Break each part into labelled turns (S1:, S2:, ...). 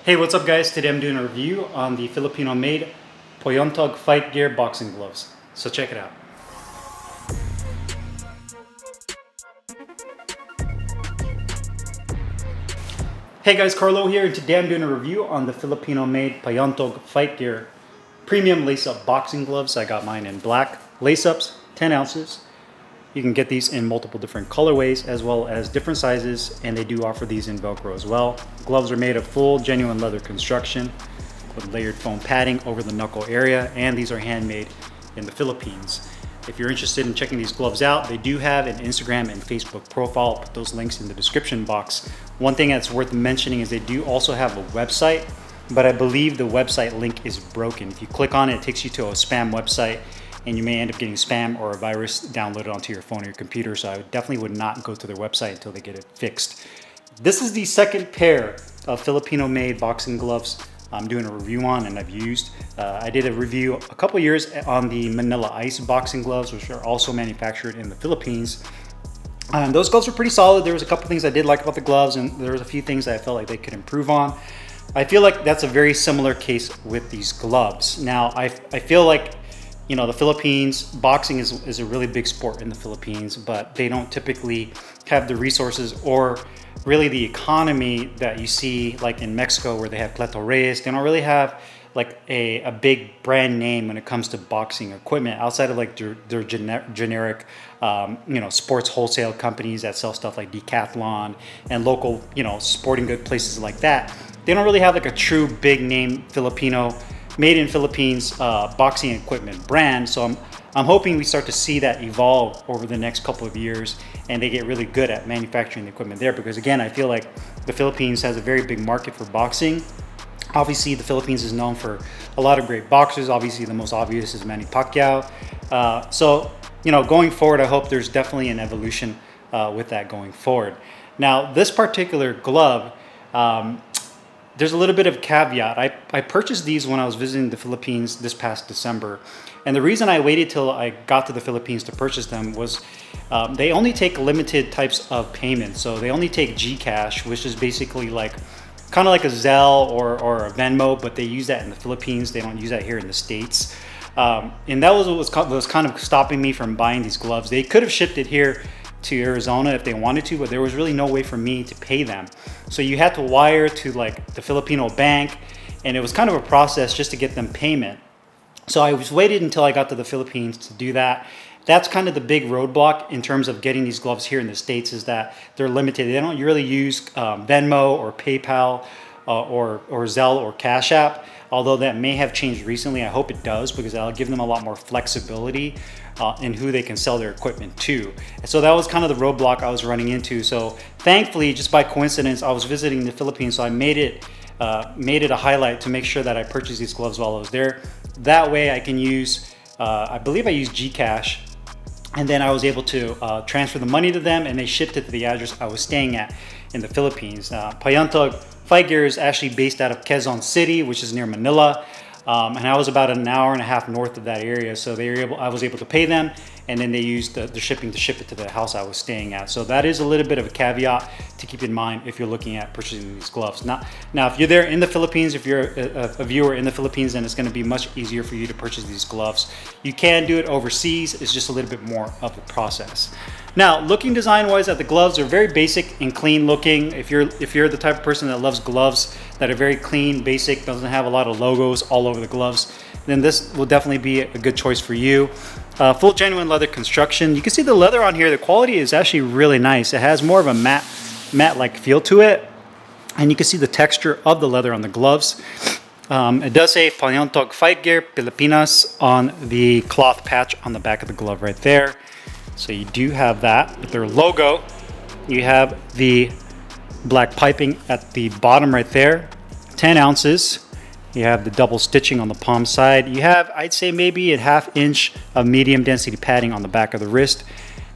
S1: Hey, what's up guys? Today I'm doing a review on the Filipino-made Payantog Fight Gear boxing gloves. So check it out. Hey guys, Carlo here, and today I'm doing a review on the Filipino-made Payantog Fight Gear premium lace-up boxing gloves. I got mine in black lace-ups, 10 ounces. You can get these in multiple different colorways as well as different sizes, and they do offer these in Velcro as well. Gloves are made of full genuine leather construction with layered foam padding over the knuckle area, and these are handmade in the Philippines. If you're interested in checking these gloves out, they do have an Instagram and Facebook profile. I'll put those links in the description box. One thing that's worth mentioning is they do also have a website, but I believe the website link is broken. If you click on it, it takes you to a spam website, and you may end up getting spam or a virus downloaded onto your phone or your computer. So I definitely would not go to their website until they get it fixed. This is the second pair of Filipino-made boxing gloves I'm doing a review on and I've used. I did a review a couple years on the Manila Ice boxing gloves, which are also manufactured in the Philippines. Those gloves were pretty solid. There was a couple things I did like about the gloves, and there was a few things that I felt like they could improve on. I feel like that's a very similar case with these gloves. Now, I feel like, you know, the Philippines, boxing is a really big sport in the Philippines, but they don't typically have the resources or really the economy that you see like in Mexico, where they have Cleto Reyes. They don't really have like a big brand name when it comes to boxing equipment outside of like their generic sports wholesale companies that sell stuff like Decathlon and local, sporting good places like that. They don't really have like a true big name Filipino made in Philippines boxing equipment brand. So I'm hoping we start to see that evolve over the next couple of years, and they get really good at manufacturing the equipment there, because again, I feel like the Philippines has a very big market for boxing. Obviously, the Philippines is known for a lot of great boxers. Obviously, the most obvious is Manny Pacquiao. So going forward, I hope there's definitely an evolution with that going forward. Now, this particular glove, there's a little bit of caveat. I purchased these when I was visiting the Philippines this past December. And the reason I waited till I got to the Philippines to purchase them was they only take limited types of payments. So they only take Gcash, which is basically like kind of like a Zelle or a Venmo, but they use that in the Philippines. They don't use that here in the States. And that was what was kind of stopping me from buying these gloves. They could have shipped it here to Arizona if they wanted to, but there was really no way for me to pay them. So you had to wire to like the Filipino bank, and it was kind of a process just to get them payment. So I was waited until I got to the Philippines to do that. That's kind of the big roadblock in terms of getting these gloves here in the States, is that they're limited. They don't really use Venmo or PayPal or Zelle or Cash App, although that may have changed recently. I hope it does, because that'll give them a lot more flexibility in who they can sell their equipment to. So that was kind of the roadblock I was running into. So thankfully, just by coincidence, I was visiting the Philippines, so I made it a highlight to make sure that I purchased these gloves while I was there. That way I can use, I believe I used Gcash, and then I was able to transfer the money to them, and they shipped it to the address I was staying at in the Philippines. Payantog Fight Gear is actually based out of Quezon City, which is near Manila. And I was about an hour and a half north of that area, so I was able to pay them, and then they used the shipping to ship it to the house I was staying at. So that is a little bit of a caveat to keep in mind if you're looking at purchasing these gloves. Now if you're there in the Philippines, if you're a viewer in the Philippines, then it's going to be much easier for you to purchase these gloves. You can do it overseas. It's just a little bit more of a process. Now, looking design-wise at the gloves, are very basic and clean looking. If you're the type of person that loves gloves that are very clean, basic, doesn't have a lot of logos all over the gloves, then this will definitely be a good choice for you. Full genuine leather construction. You can see the leather on here. The quality is actually really nice. It has more of a matte-like feel to it, and you can see the texture of the leather on the gloves. It does say Payantog Fight Gear Pilipinas on the cloth patch on the back of the glove right there. So you do have that with their logo. You have the black piping at the bottom right there, 10 ounces. You have the double stitching on the palm side. You have, I'd say, maybe a ½ inch of medium density padding on the back of the wrist,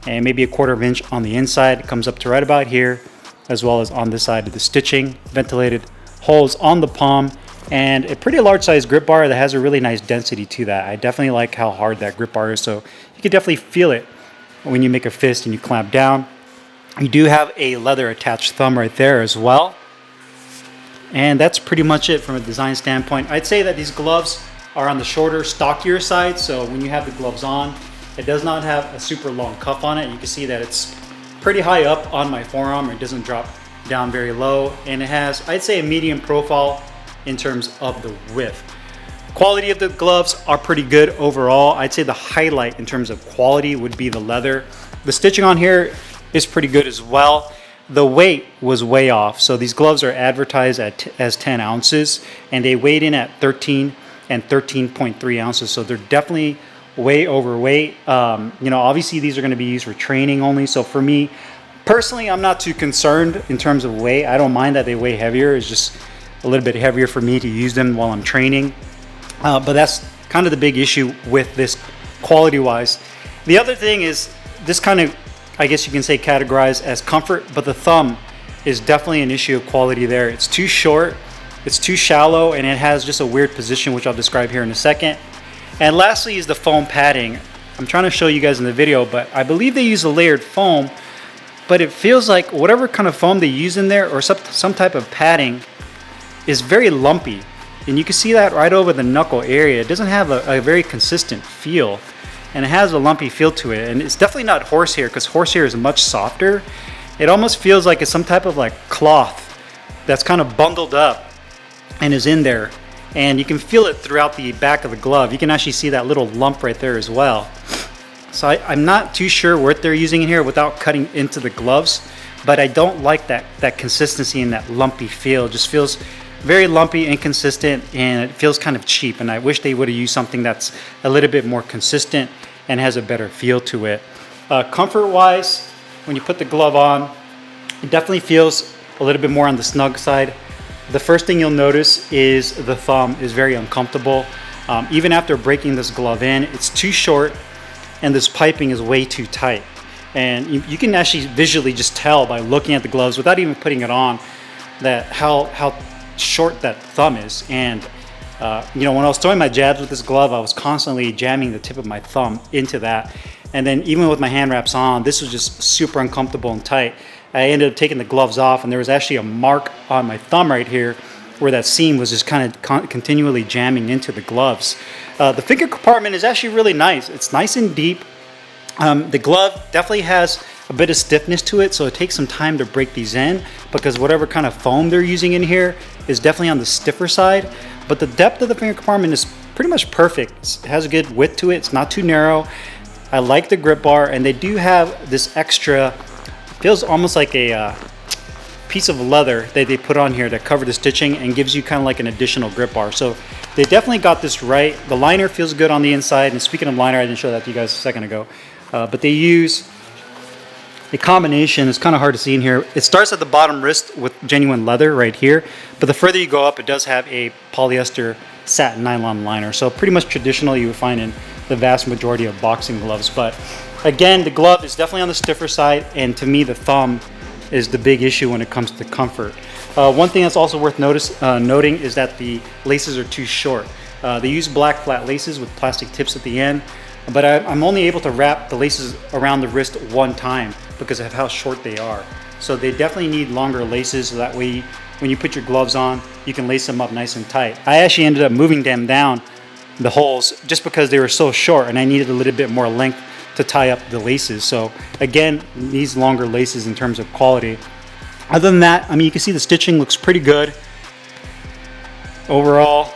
S1: and maybe a ¼ inch on the inside. It comes up to right about here, as well as on this side of the stitching. Ventilated holes on the palm, and a pretty large size grip bar that has a really nice density to that. I definitely like how hard that grip bar is, so you can definitely feel it when you make a fist and you clamp down. You do have a leather attached thumb right there as well. And that's pretty much it from a design standpoint. I'd say that these gloves are on the shorter, stockier side. So when you have the gloves on, it does not have a super long cuff on it. You can see that it's pretty high up on my forearm. It doesn't drop down very low. And it has, I'd say, a medium profile in terms of the width. Quality of the gloves are pretty good overall. I'd say the highlight in terms of quality would be the leather. The stitching on here is pretty good as well. The weight was way off. So these gloves are advertised as 10 ounces and they weighed in at 13 and 13.3 ounces. So they're definitely way overweight. You know, obviously these are going to be used for training only. So for me personally, I'm not too concerned in terms of weight. I don't mind that they weigh heavier. It's just a little bit heavier for me to use them while I'm training. But that's kind of the big issue with this quality wise. The other thing is this kind of, I guess you can say, categorized as comfort, but the thumb is definitely an issue of quality there. It's too short, it's too shallow, and it has just a weird position, which I'll describe here in a second. And lastly is the foam padding. I'm trying to show you guys in the video, but I believe they use a layered foam, but it feels like whatever kind of foam they use in there or some type of padding is very lumpy. And you can see that right over the knuckle area. It doesn't have a very consistent feel, and it has a lumpy feel to it. And it's definitely not horsehair, because horsehair is much softer. It almost feels like it's some type of like cloth that's kind of bundled up and is in there. And you can feel it throughout the back of the glove. You can actually see that little lump right there as well. So I'm not too sure what they're using in here without cutting into the gloves, but I don't like that consistency and that lumpy feel. It just feels very lumpy, inconsistent, and it feels kind of cheap. And I wish they would have used something that's a little bit more consistent and has a better feel to it. Comfort-wise, when you put the glove on, it definitely feels a little bit more on the snug side. The first thing you'll notice is the thumb is very uncomfortable. Even after breaking this glove in, it's too short, and this piping is way too tight. And you can actually visually just tell by looking at the gloves without even putting it on that how short that thumb is. And you know, when I was throwing my jabs with this glove, I was constantly jamming the tip of my thumb into that. And then even with my hand wraps on, this was just super uncomfortable and tight. I ended up taking the gloves off, and there was actually a mark on my thumb right here where that seam was just kind of continually jamming into the gloves. The finger compartment is actually really nice. It's nice and deep. The glove definitely has a bit of stiffness to it, so it takes some time to break these in, because whatever kind of foam they're using in here is definitely on the stiffer side. But the depth of the finger compartment is pretty much perfect. It has a good width to it. It's not too narrow. I like the grip bar, and they do have this extra, feels almost like a piece of leather that they put on here that cover the stitching and gives you kind of like an additional grip bar. So they definitely got this right. The liner feels good on the inside. And speaking of liner, I didn't show that to you guys a second ago, but they use a combination. It's kind of hard to see in here. It starts at the bottom wrist with genuine leather right here, but the further you go up, it does have a polyester satin nylon liner. So pretty much traditional you would find in the vast majority of boxing gloves. But again, the glove is definitely on the stiffer side, and to me the thumb is the big issue when it comes to comfort. One thing that's also worth noting is that the laces are too short. They use black flat laces with plastic tips at the end, but I'm only able to wrap the laces around the wrist one time because of how short they are. So they definitely need longer laces, so that way when you put your gloves on, you can lace them up nice and tight. I actually ended up moving them down the holes just because they were so short, and I needed a little bit more length to tie up the laces. So again, these longer laces in terms of quality. Other than that, I mean, you can see the stitching looks pretty good overall.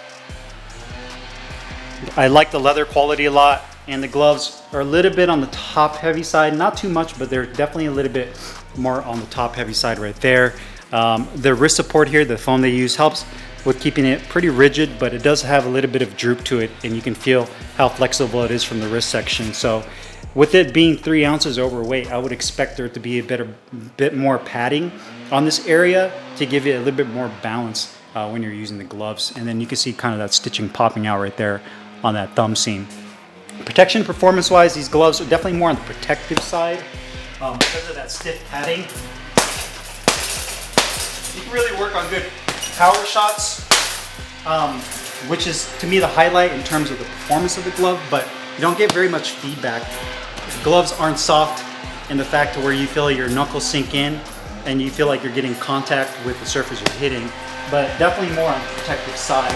S1: I like the leather quality a lot, and the gloves are a little bit on the top heavy side, not too much, but they're definitely a little bit more on the top heavy side right there. The wrist support here, the foam they use, helps with keeping it pretty rigid, but it does have a little bit of droop to it, and you can feel how flexible it is from the wrist section. So with it being 3 ounces overweight, I would expect there to be a bit more padding on this area to give you a little bit more balance when you're using the gloves. And then you can see kind of that stitching popping out right there on that thumb seam. Protection performance wise, these gloves are definitely more on the protective side because of that stiff padding. You can really work on good power shots, which is to me the highlight in terms of the performance of the glove, but you don't get very much feedback. The gloves aren't soft in the fact to where you feel your knuckles sink in and you feel like you're getting contact with the surface you're hitting. but definitely more on the protective side.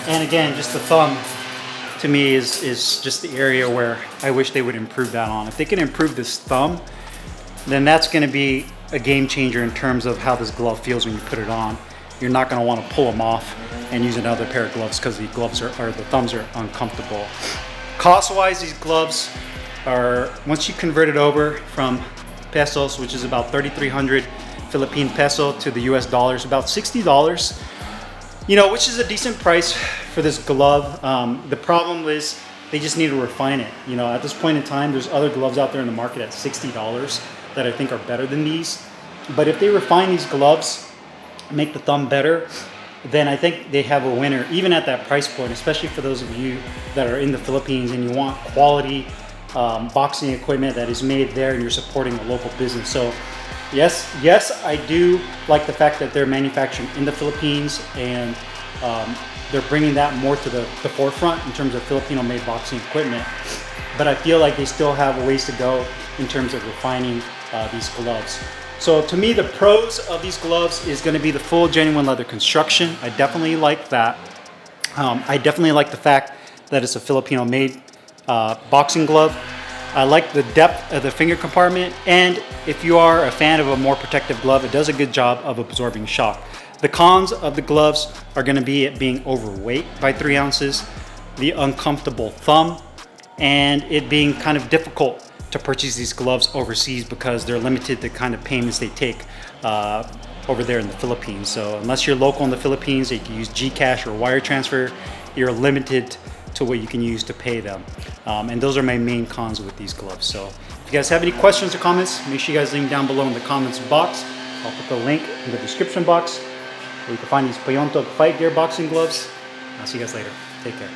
S1: And again, just the thumb to me is just the area where I wish they would improve that on. If they can improve this thumb, then that's going to be a game changer in terms of how this glove feels when you put it on. You're not going to want to pull them off and use another pair of gloves because the gloves or the thumbs are uncomfortable. Cost-wise, these gloves are, once you convert it over from pesos, which is about 3,300 Philippine peso to the US dollars, about $60. You know, which is a decent price for this glove. The problem is they just need to refine it. You know, at this point in time, there's other gloves out there in the market at $60 that I think are better than these. But if they refine these gloves, make the thumb better, then I think they have a winner, even at that price point, especially for those of you that are in the Philippines and you want quality boxing equipment that is made there and you're supporting a local business. So yes, I do like the fact that they're manufacturing in the Philippines and they're bringing that more to the forefront in terms of Filipino-made boxing equipment. But I feel like they still have a ways to go in terms of refining these gloves. So to me, the pros of these gloves is going to be the full genuine leather construction. I definitely like that. I definitely like the fact that it's a Filipino-made boxing glove. I like the depth of the finger compartment, and if you are a fan of a more protective glove, it does a good job of absorbing shock. The cons of the gloves are going to be it being overweight by 3 ounces, the uncomfortable thumb, and it being kind of difficult to purchase these gloves overseas because they're limited to kind of payments they take over there in the Philippines. So unless you're local in the Philippines, you can use GCash or wire transfer, you're limited to what you can use to pay them. And those are my main cons with these gloves. So if you guys have any questions or comments, make sure you guys leave them down below in the comments box. I'll put the link in the description box where you can find these Payantog fight gear boxing gloves. I'll see you guys later. Take care.